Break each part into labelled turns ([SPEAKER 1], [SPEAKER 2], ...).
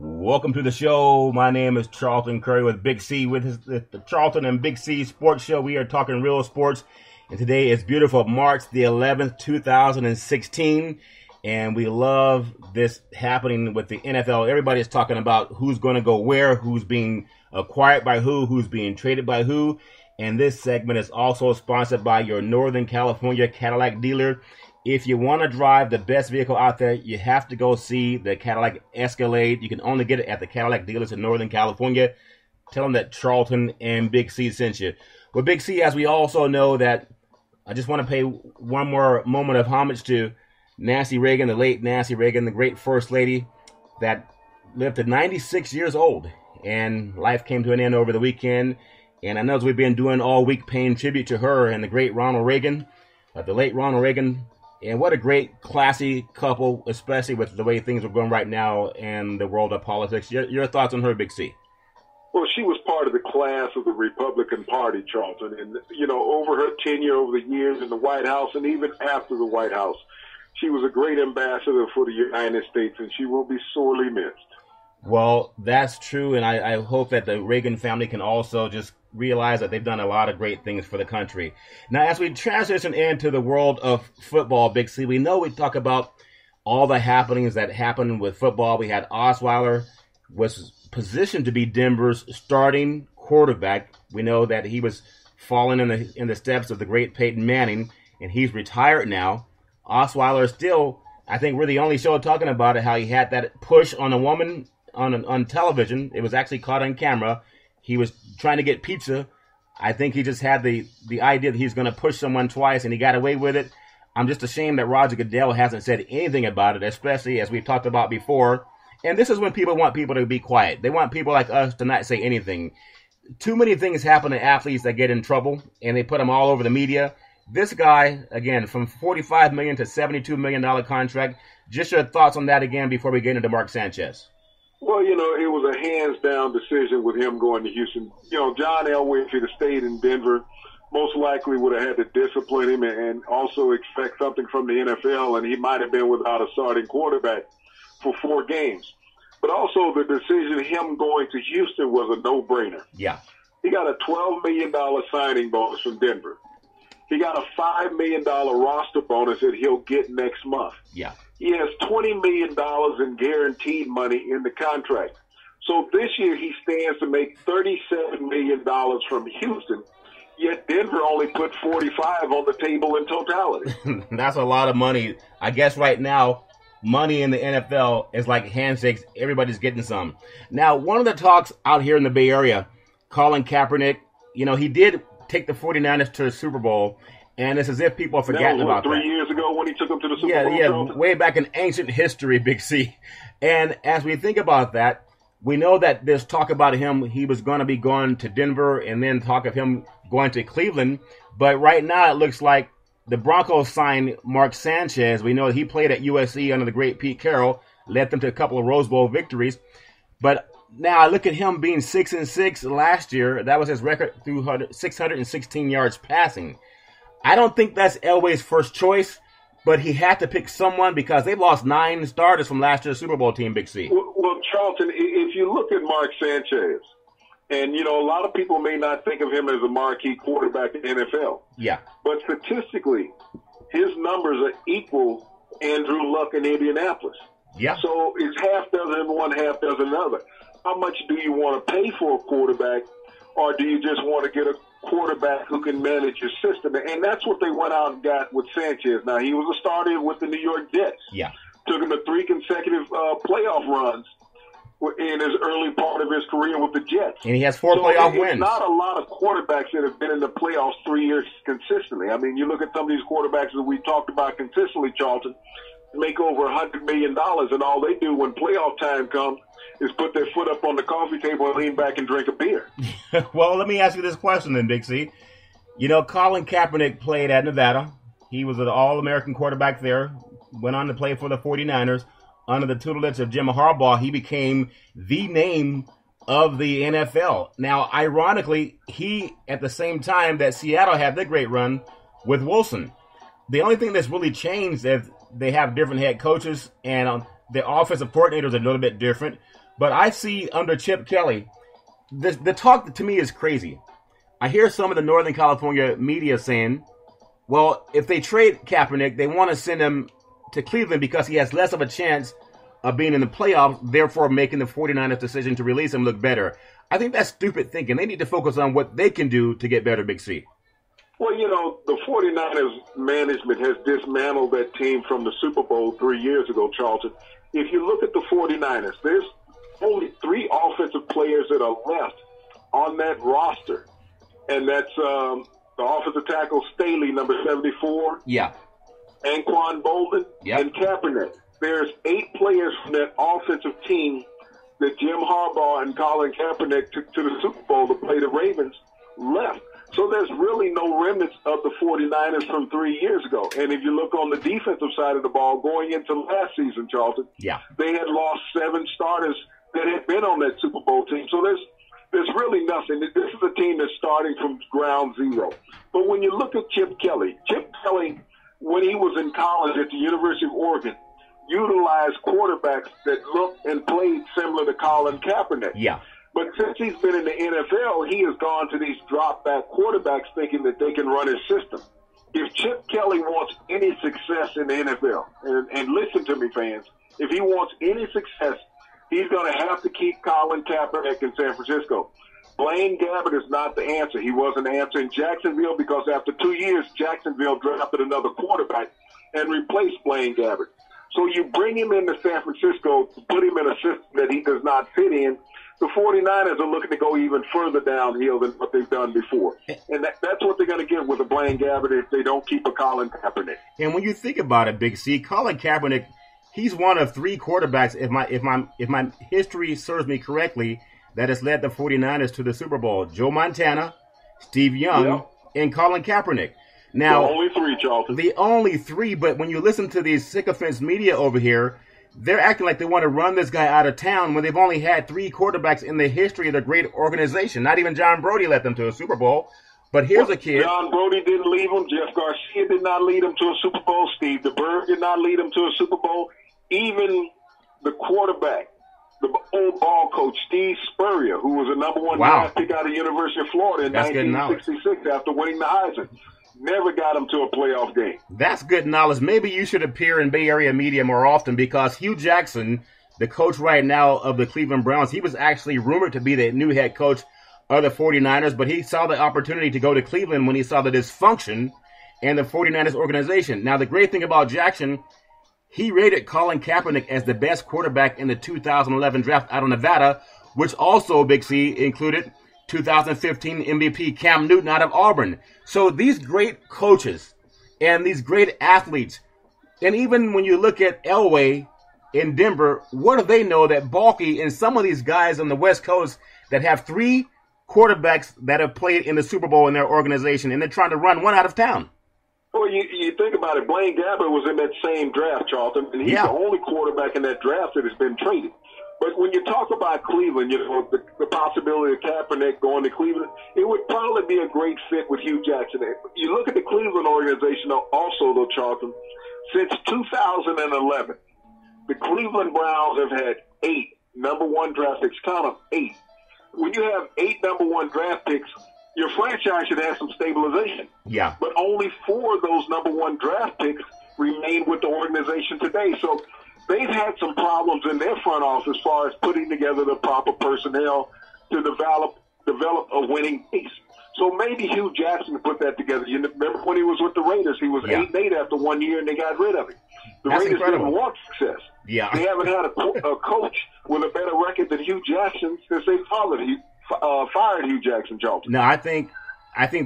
[SPEAKER 1] Welcome to the show. My name is Charlton Curry with Big C with the Charlton and Big C Sports Show. We are talking real sports, and today is beautiful March the 11th, 2016, and we love this happening with the NFL. Everybody is talking about who's going to go where, who's being acquired by who's being traded by who, and this segment is also sponsored by your Northern California Cadillac dealer. If you want to drive the best vehicle out there, you have to go see the Cadillac Escalade. You can only get it at the Cadillac dealers in Northern California. Tell them that Charlton and Big C sent you. Well, Big C, as we also know that, I just want to pay one more moment of homage to Nancy Reagan, the late Nancy Reagan, the great First Lady that lived to 96 years old. And life came to an end over the weekend. And I know as we've been doing all week paying tribute to her and the great Ronald Reagan, the late Ronald Reagan. And what a great, classy couple, especially with the way things are going right now in the world of politics. Your thoughts on her, Big C?
[SPEAKER 2] Well, she was part of the class of the Republican Party, Charlton. And, you know, over her tenure over the years in the White House and even after the White House, she was a great ambassador for the United States, and she will be sorely missed.
[SPEAKER 1] Well, that's true, and I hope that the Reagan family can also just realize that they've done a lot of great things for the country. Now, as we transition into the world of football, Big C, we know we talk about all the happenings that happened with football. We had Osweiler was positioned to be Denver's starting quarterback. We know that he was falling in the steps of the great Peyton Manning, and he's retired now. Osweiler still, I think we're the only show talking about it, how he had that push on a woman on television. It was actually caught on camera. He was trying to get pizza. I think he just had the idea that he was going to push someone twice, and he got away with it. I'm just ashamed that Roger Goodell hasn't said anything about it, especially as we've talked about before. And this is when people want people to be quiet. They want people like us to not say anything. Too many things happen to athletes that get in trouble, and they put them all over the media. This guy, again, from $45 million to $72 million contract. Just your thoughts on that again before we get into Mark Sanchez.
[SPEAKER 2] Well, you know, it was a hands-down decision with him going to Houston. You know, John Elway, if he'd have stayed in Denver, most likely would have had to discipline him and also expect something from the NFL, and he might have been without a starting quarterback for 4 games. But also the decision, him going to Houston, was a no-brainer.
[SPEAKER 1] Yeah.
[SPEAKER 2] He got a $12 million signing bonus from Denver. He got a $5 million roster bonus that he'll get next month.
[SPEAKER 1] Yeah.
[SPEAKER 2] He has $20 million in guaranteed money in the contract. So this year he stands to make $37 million from Houston, yet Denver only put 45 on the table in totality.
[SPEAKER 1] That's a lot of money. I guess right now, money in the NFL is like handshakes. Everybody's getting some. Now, one of the talks out here in the Bay Area, Colin Kaepernick, you know, he did take the 49ers to the Super Bowl, and it's as if people are forgetting about that.
[SPEAKER 2] 3 years ago when he took them to the Super Bowl?
[SPEAKER 1] Yeah, way back in ancient history, Big C. And as we think about that, we know that there's talk about him. He was going to be going to Denver and then talk of him going to Cleveland. But right now it looks like the Broncos signed Mark Sanchez. We know he played at USC under the great Pete Carroll, led them to a couple of Rose Bowl victories. But now I look at him being 6-6 last year. That was his record through 616 yards passing. I don't think that's Elway's first choice, but he had to pick someone because they've lost 9 starters from last year's Super Bowl team, Big C.
[SPEAKER 2] Well, Charlton, if you look at Mark Sanchez, and, you know, a lot of people may not think of him as a marquee quarterback in the NFL.
[SPEAKER 1] Yeah.
[SPEAKER 2] But statistically, his numbers are equal Andrew Luck in Indianapolis.
[SPEAKER 1] Yeah.
[SPEAKER 2] So it's half dozen one, half dozen another. How much do you want to pay for a quarterback, or do you just want to get a quarterback who can manage your system? And that's what they went out and got with Sanchez. Now, he was a starter with the New York Jets.
[SPEAKER 1] Yeah.
[SPEAKER 2] Took him to 3 consecutive playoff runs in his early part of his career with the Jets.
[SPEAKER 1] And he has 4 playoff wins.
[SPEAKER 2] It's not a lot of quarterbacks that have been in the playoffs 3 years consistently. I mean, you look at some of these quarterbacks that we talked about consistently, Charlton, make over $100 million, and all they do when playoff time comes is put their foot up on the coffee table and lean back and drink a beer.
[SPEAKER 1] Well, let me ask you this question then, Big C. You know, Colin Kaepernick played at Nevada. He was an All-American quarterback there, went on to play for the 49ers. Under the tutelage of Jim Harbaugh, he became the name of the NFL. Now, ironically, he, at the same time that Seattle had their great run with Wilson. The only thing that's really changed is they have different head coaches, and the offensive coordinators are a little bit different. But I see under Chip Kelly, the talk to me is crazy. I hear some of the Northern California media saying, well, if they trade Kaepernick, they want to send him to Cleveland because he has less of a chance of being in the playoffs, therefore making the 49ers decision to release him look better. I think that's stupid thinking. They need to focus on what they can do to get better, Big C.
[SPEAKER 2] Well, the 49ers management has dismantled that team from the Super Bowl 3 years ago, Charlton. If you look at the 49ers, there's only 3 offensive players that are left on that roster. And that's the offensive tackle Staley, number 74.
[SPEAKER 1] Yeah.
[SPEAKER 2] Anquan Bolden, and Kaepernick. There's 8 players from that offensive team that Jim Harbaugh and Colin Kaepernick took to the Super Bowl to play the Ravens left. So there's really no remnants of the 49ers from 3 years ago. And if you look on the defensive side of the ball, going into last season, Charlton, they had lost 7 starters that had been on that Super Bowl team. So there's really nothing. This is a team that's starting from ground zero. But when you look at Chip Kelly, when he was in college at the University of Oregon, utilized quarterbacks that looked and played similar to Colin Kaepernick.
[SPEAKER 1] Yeah.
[SPEAKER 2] But since he's been in the NFL, he has gone to these drop-back quarterbacks thinking that they can run his system. If Chip Kelly wants any success in the NFL, and listen to me, fans, if he wants any success, he's going to have to keep Colin Kaepernick in San Francisco. Blaine Gabbert is not the answer. He wasn't the answer in Jacksonville because after 2 years, Jacksonville drafted another quarterback and replaced Blaine Gabbert. So you bring him into San Francisco to put him in a system that he does not fit in. The 49ers are looking to go even further downhill than what they've done before. And that's what they're going to get with a Blaine Gabbert if they don't keep a Colin Kaepernick.
[SPEAKER 1] And when you think about it, Big C, Colin Kaepernick, he's one of 3 quarterbacks, if my history serves me correctly, that has led the 49ers to the Super Bowl. Joe Montana, Steve Young, and Colin Kaepernick. Now,
[SPEAKER 2] the only 3, Charlton.
[SPEAKER 1] The only 3, but when you listen to these sycophants media over here, they're acting like they want to run this guy out of town when they've only had 3 quarterbacks in the history of the great organization. Not even John Brody led them to a Super Bowl. But here's a kid.
[SPEAKER 2] John Brody didn't lead him. Jeff Garcia did not lead him to a Super Bowl. Steve DeBerg did not lead him to a Super Bowl. Even the quarterback, the old ball coach, Steve Spurrier, who was a number 1 draft pick out of the University of Florida in 1966 after winning the Heisman, never got him to a playoff game.
[SPEAKER 1] That's good knowledge. Maybe you should appear in Bay Area media more often because Hugh Jackson, the coach right now of the Cleveland Browns, he was actually rumored to be the new head coach of the 49ers, but he saw the opportunity to go to Cleveland when he saw the dysfunction in the 49ers organization. Now, the great thing about Jackson, he rated Colin Kaepernick as the best quarterback in the 2011 draft out of Nevada, which also, Big C, included 2015 MVP Cam Newton out of Auburn. So these great coaches and these great athletes, and even when you look at Elway in Denver, what do they know that Balky and some of these guys on the West Coast that have 3 quarterbacks that have played in the Super Bowl in their organization, and they're trying to run one out of town?
[SPEAKER 2] Well, you think about it. Blaine Gabbert was in that same draft, Charlton, and he's the only quarterback in that draft that has been traded. But when you talk about Cleveland, the possibility of Kaepernick going to Cleveland, it would probably be a great fit with Hugh Jackson. You look at the Cleveland organization also, though, Charlton, since 2011, the Cleveland Browns have had 8 number 1 draft picks. Count them, 8. When you have 8 number 1 draft picks, your franchise should have some stabilization.
[SPEAKER 1] Yeah.
[SPEAKER 2] But only 4 of those number 1 draft picks remain with the organization today. So they've had some problems in their front office as far as putting together the proper personnel to develop a winning piece. So maybe Hugh Jackson put that together. You remember when he was with the Raiders, he was 8-8 after 1 year, and they got rid of him. The Raiders didn't want success.
[SPEAKER 1] Yeah.
[SPEAKER 2] They haven't had a coach with a better record than Hugh Jackson since they fired Hugh Jackson, Charlton.
[SPEAKER 1] No, I think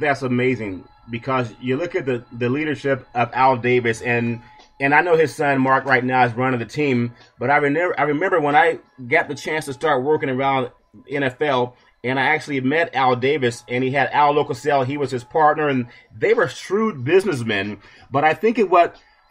[SPEAKER 1] that's amazing because you look at the leadership of Al Davis, and I know his son Mark right now is running the team, but I remember when I got the chance to start working around NFL, and I actually met Al Davis, and he had Al Locasell, he was his partner, and they were shrewd businessmen. But I think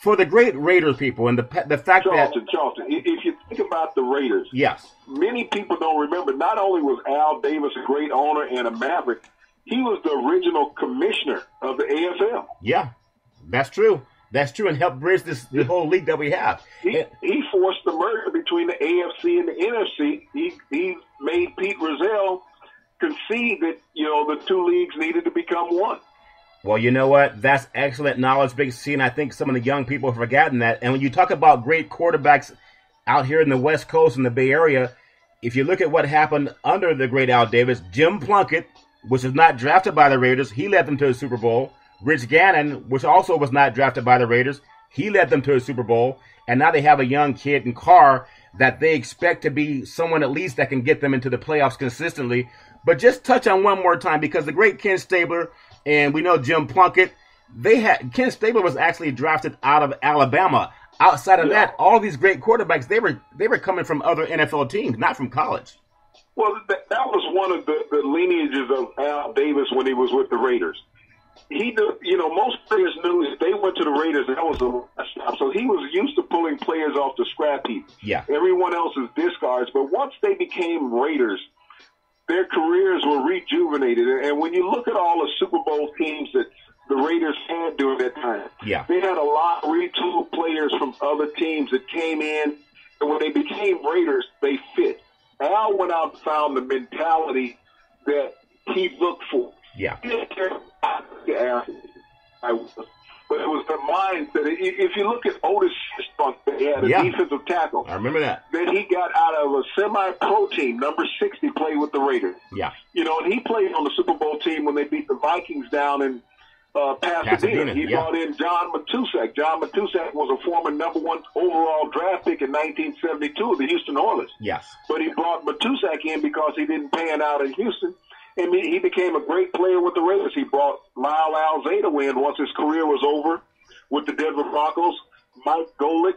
[SPEAKER 1] for the great Raiders people, and the fact
[SPEAKER 2] Charlton, if you think about the Raiders, many people don't remember, not only was Al Davis a great owner and a Maverick, he was the original commissioner of the AFL.
[SPEAKER 1] Yeah, that's true. That's true, and helped bridge the whole league that we have.
[SPEAKER 2] He forced the merger between between the AFC and the NFC, he made Pete Rozelle concede that, the two leagues needed to become one.
[SPEAKER 1] Well, you know what? That's excellent knowledge, Big C, and I think some of the young people have forgotten that. And when you talk about great quarterbacks out here in the West Coast and the Bay Area, if you look at what happened under the great Al Davis, Jim Plunkett, which was not drafted by the Raiders, he led them to a Super Bowl. Rich Gannon, which also was not drafted by the Raiders, he led them to a Super Bowl. And now they have a young kid in Carr that they expect to be someone at least that can get them into the playoffs consistently. But just touch on one more time, because the great Ken Stabler, and we know Jim Plunkett, Ken Stabler was actually drafted out of Alabama. Outside of that, all these great quarterbacks, they were coming from other NFL teams, not from college.
[SPEAKER 2] Well, that was one of the lineages of Al Davis when he was with the Raiders. He knew, most players knew if they went to the Raiders, that was the last stop. So he was used to pulling players off the scrap heap.
[SPEAKER 1] Yeah.
[SPEAKER 2] Everyone else is discards. But once they became Raiders, their careers were rejuvenated. And when you look at all the Super Bowl teams that the Raiders had during that time, they had a lot of retooled players from other teams that came in. And when they became Raiders, they fit. Al went out and found the mentality that he looked for.
[SPEAKER 1] Yeah.
[SPEAKER 2] He didn't care but it was the mindset. If you look at Otis Spunk, they had a defensive tackle.
[SPEAKER 1] I remember that.
[SPEAKER 2] That he got out of a semi-pro team, number 60, played with the Raiders.
[SPEAKER 1] Yeah.
[SPEAKER 2] And he played on the Super Bowl team when they beat the Vikings down in Pasadena. He brought in John Matuszak. John Matuszak was a former number 1 overall draft pick in 1972 of the Houston Oilers.
[SPEAKER 1] Yes.
[SPEAKER 2] But he brought Matuszak in because he didn't pan out in Houston. And he became a great player with the Raiders. He brought Lyle Alzado in once his career was over with the Denver Broncos. Bob Golick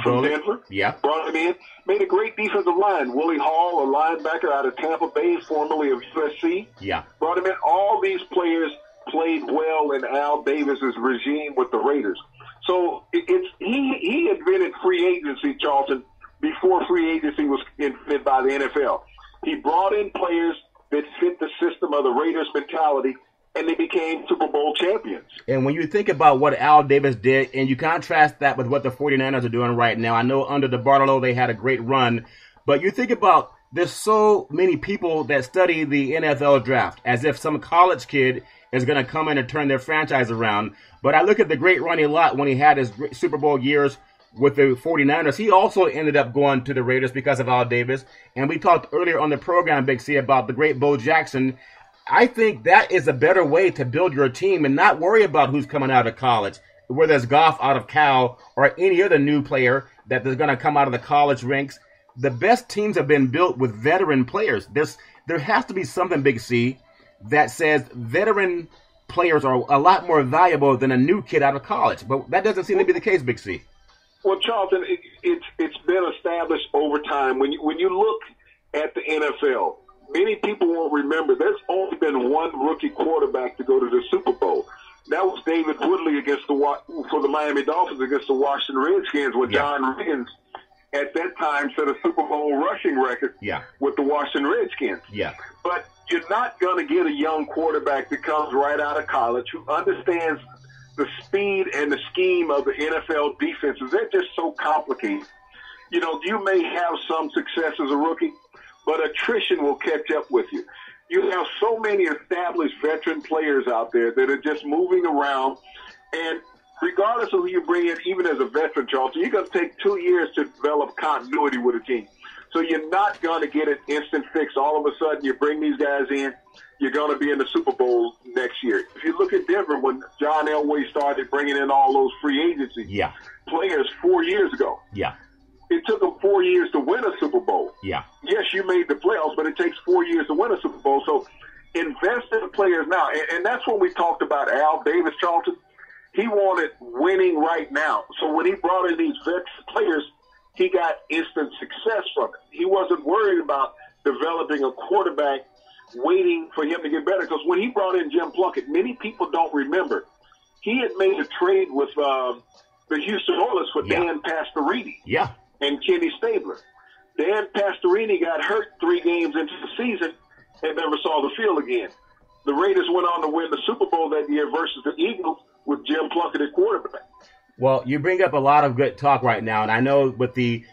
[SPEAKER 2] from Denver.
[SPEAKER 1] Yeah.
[SPEAKER 2] Brought him in. Made a great defensive line. Willie Hall, a linebacker out of Tampa Bay, formerly of USC.
[SPEAKER 1] Yeah.
[SPEAKER 2] Brought him in. All these players played well in Al Davis's regime with the Raiders. So he invented free agency, Charlton, before free agency was invented by the NFL. He brought in players that fit the system of the Raiders mentality, and they became Super Bowl champions.
[SPEAKER 1] And when you think about what Al Davis did, and you contrast that with what the 49ers are doing right now, I know under the Bartolo they had a great run, but you think about there's so many people that study the NFL draft as if some college kid is going to come in and turn their franchise around. But I look at the great Ronnie Lott when he had his Super Bowl years with the 49ers. He also ended up going to the Raiders because of Al Davis. And we talked earlier on the program, Big C, about the great Bo Jackson. I think that is a better way to build your team and not worry about who's coming out of college, whether it's Goff out of Cal or any other new player that is going to come out of the college ranks. The best teams have been built with veteran players. There has to be something, Big C, that says veteran players are a lot more valuable than a new kid out of college. But that doesn't seem to be the case, Big C.
[SPEAKER 2] Well, Charlton, it's been established over time. When you look at the NFL, many people won't remember there's only been one rookie quarterback to go to the Super Bowl. That was David Woodley for the Miami Dolphins against the Washington Redskins when John Reagan at that time set a Super Bowl rushing record with the Washington Redskins.
[SPEAKER 1] Yeah.
[SPEAKER 2] But you're not going to get a young quarterback that comes right out of college who understands the speed and the scheme of the NFL defenses. They're just so complicated. You may have some success as a rookie, but attrition will catch up with you. You have so many established veteran players out there that are just moving around, and regardless of who you bring in, even as a veteran, Charlton, you're going to take 2 years to develop continuity with a team. So you're not going to get an instant fix. All of a sudden, you bring these guys in, you're going to be in the Super Bowl next year. If you look at Denver, when John Elway started bringing in all those free agency players 4 years ago, it took them 4 years to win a Super Bowl.
[SPEAKER 1] Yeah.
[SPEAKER 2] Yes, you made the playoffs, but it takes 4 years to win a Super Bowl. So invest in the players now. And that's when we talked about Al Davis, Charlton. He wanted winning right now. So when he brought in these veteran players, he got instant success from it. He wasn't worried about developing a quarterback waiting for him to get better. Because when he brought in Jim Plunkett, many people don't remember, he had made a trade with the Houston Oilers for Dan Pastorini and Kenny Stabler. Dan Pastorini got hurt 3 games into the season and never saw the field again. The Raiders went on to win the Super Bowl that year versus the Eagles with Jim Plunkett at quarterback.
[SPEAKER 1] Well, you bring up a lot of good talk right now, and I know with the